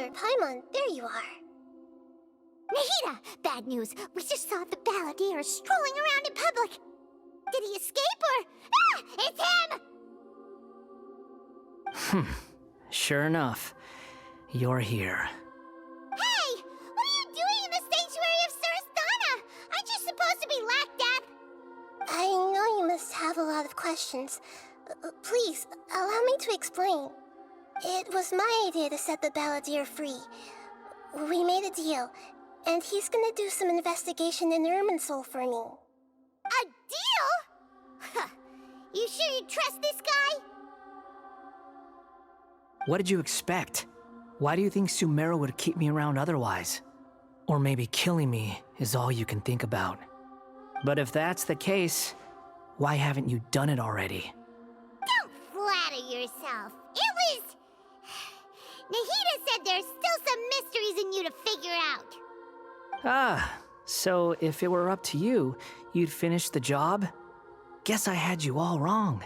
Lord Paimon, there you are. Nahida! Bad news! We just saw the balladeer strolling around in public! Did he escape or... Ah! It's him! Sure enough, you're here. Hey! What are you doing in the sanctuary of Surastana? Aren't you supposed to be lacked at? I know you must have a lot of questions. Please, allow me to explain. It was my idea to set the balladeer free. We made a deal, and he's gonna do some investigation in Irminsul for me. A deal? Huh. You sure you trust this guy? What did you expect? Why do you think Sumeru would keep me around otherwise? Or maybe killing me is all you can think about. But if that's the case, why haven't you done it already? Don't flatter yourself. It was... Nahida said there's still some mysteries in you to figure out. Ah, so if it were up to you, you'd finish the job? Guess I had you all wrong.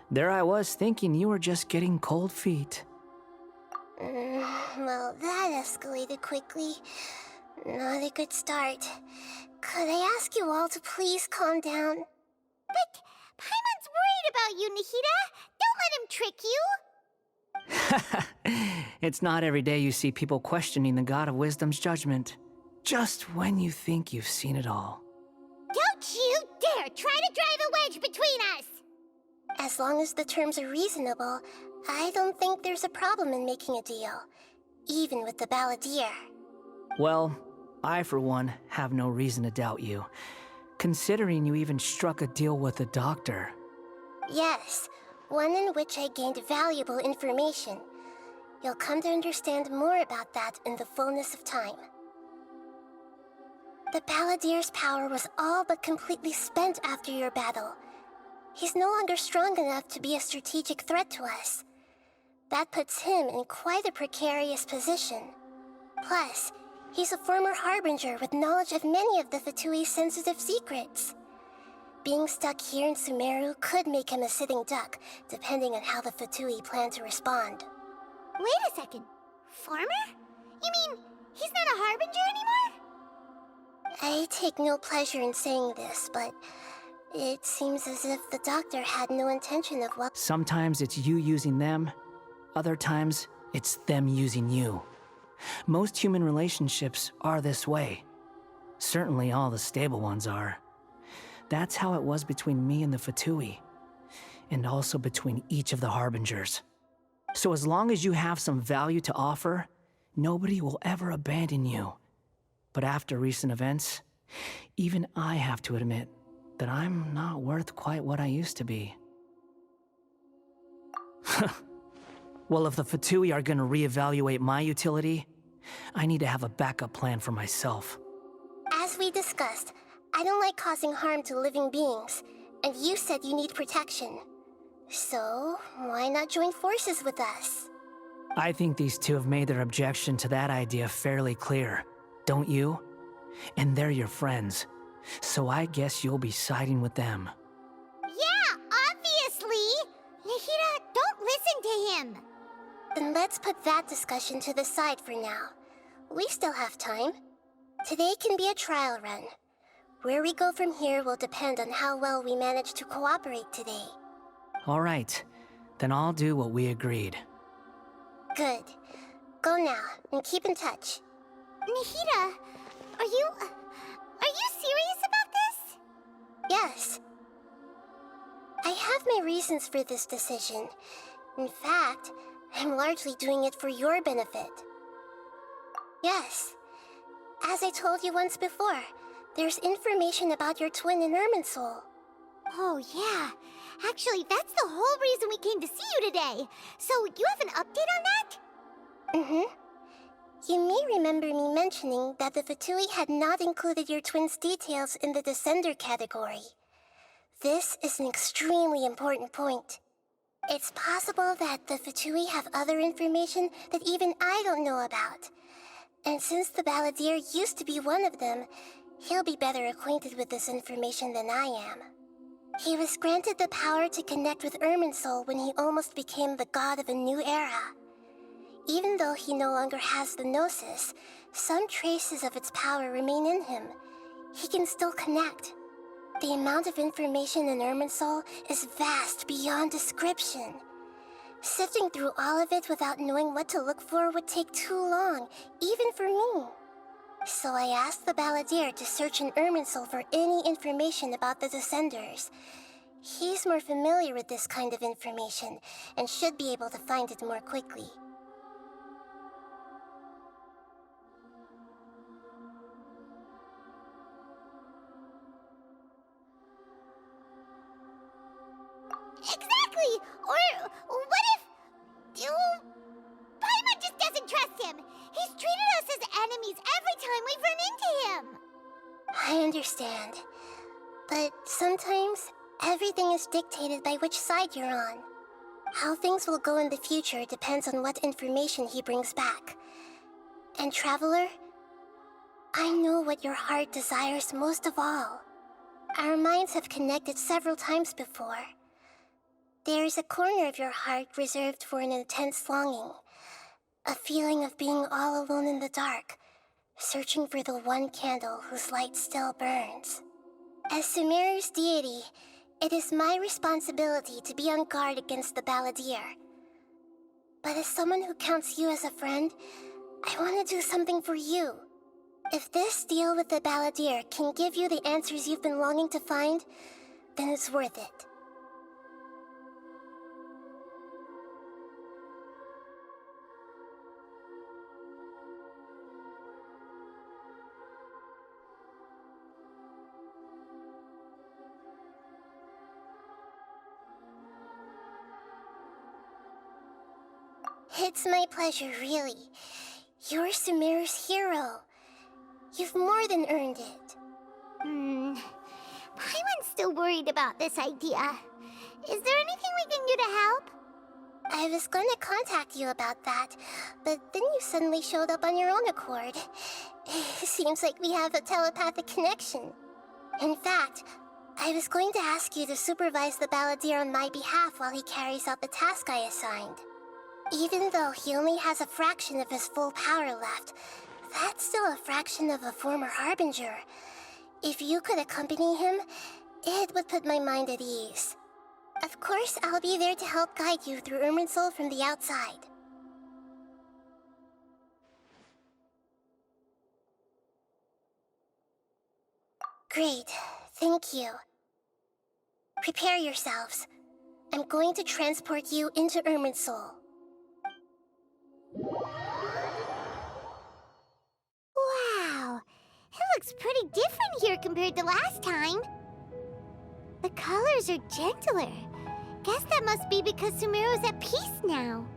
There I was thinking you were just getting cold feet. Well, that escalated quickly. Not a good start. Could I ask you all to please calm down? But Paimon's worried about you, Nahida. Don't let him trick you. It's not every day you see people questioning the God of Wisdom's judgment. Just when you think you've seen it all. Don't you dare try to drive a wedge between us! As long as the terms are reasonable, I don't think there's a problem in making a deal. Even with the balladeer. Well, I for one have no reason to doubt you. Considering you even struck a deal with the doctor. Yes, one in which I gained valuable information. You'll come to understand more about that in the fullness of time. The balladeer's power was all but completely spent after your battle. He's no longer strong enough to be a strategic threat to us. That puts him in quite a precarious position. Plus, he's a former Harbinger with knowledge of many of the Fatui's sensitive secrets. Being stuck here in Sumeru could make him a sitting duck, depending on how the Fatui plan to respond. Wait a second. Farmer? You mean he's not a Harbinger anymore? I take no pleasure in saying this, but it seems as if the doctor had no intention of Sometimes it's you using them, other times it's them using you. Most human relationships are this way. Certainly all the stable ones are. That's how it was between me and the Fatui, and also between each of the Harbingers. So as long as you have some value to offer, nobody will ever abandon you. But after recent events, even I have to admit that I'm not worth quite what I used to be. Well, if the Fatui are gonna reevaluate my utility, I need to have a backup plan for myself. As we discussed, I don't like causing harm to living beings, and you said you need protection. So, why not join forces with us? I think these two have made their objection to that idea fairly clear, don't you? And they're your friends, so I guess you'll be siding with them. Yeah, obviously! Nahida, don't listen to him! Then let's put that discussion to the side for now. We still have time. Today can be a trial run. Where we go from here will depend on how well we manage to cooperate today. All right, then I'll do what we agreed. Good. Go now, and keep in touch. Nahida, are you serious about this? Yes. I have my reasons for this decision. In fact, I'm largely doing it for your benefit. Yes. As I told you once before, there's information about your twin in Irminsul. Oh, yeah. Actually, that's the whole reason we came to see you today. So, you have an update on that? Mm-hmm. You may remember me mentioning that the Fatui had not included your twin's details in the Descender category. This is an extremely important point. It's possible that the Fatui have other information that even I don't know about. And since the balladeer used to be one of them, he'll be better acquainted with this information than I am. He was granted the power to connect with Irminsul when he almost became the god of a new era. Even though he no longer has the Gnosis, some traces of its power remain in him. He can still connect. The amount of information in Irminsul is vast beyond description. Sifting through all of it without knowing what to look for would take too long, even for me. So I asked the Balladeer to search in Irminsul for any information about the Descenders. He's more familiar with this kind of information, and should be able to find it more quickly. Exactly! Or what if... Paimon just doesn't trust him! He's treated us as enemies every time we've run into him! I understand. But sometimes, everything is dictated by which side you're on. How things will go in the future depends on what information he brings back. And Traveler, I know what your heart desires most of all. Our minds have connected several times before. There is a corner of your heart reserved for an intense longing. A feeling of being all alone in the dark, searching for the one candle whose light still burns. As Sumeru's deity, it is my responsibility to be on guard against the Balladeer. But as someone who counts you as a friend, I want to do something for you. If this deal with the Balladeer can give you the answers you've been longing to find, then it's worth it. It's my pleasure, really. You're Sumeru's hero. You've more than earned it. Paimon's still worried about this idea. Is there anything we can do to help? I was going to contact you about that, but then you suddenly showed up on your own accord. Seems like we have a telepathic connection. In fact, I was going to ask you to supervise the Balladeer on my behalf while he carries out the task I assigned. Even though he only has a fraction of his full power left, that's still a fraction of a former Harbinger. If you could accompany him, it would put my mind at ease. Of course, I'll be there to help guide you through Irminsul from the outside. Great, thank you. Prepare yourselves. I'm going to transport you into Irminsul. Wow, it looks pretty different here compared to last time. The colors are gentler. Guess that must be because Sumeru's at peace now.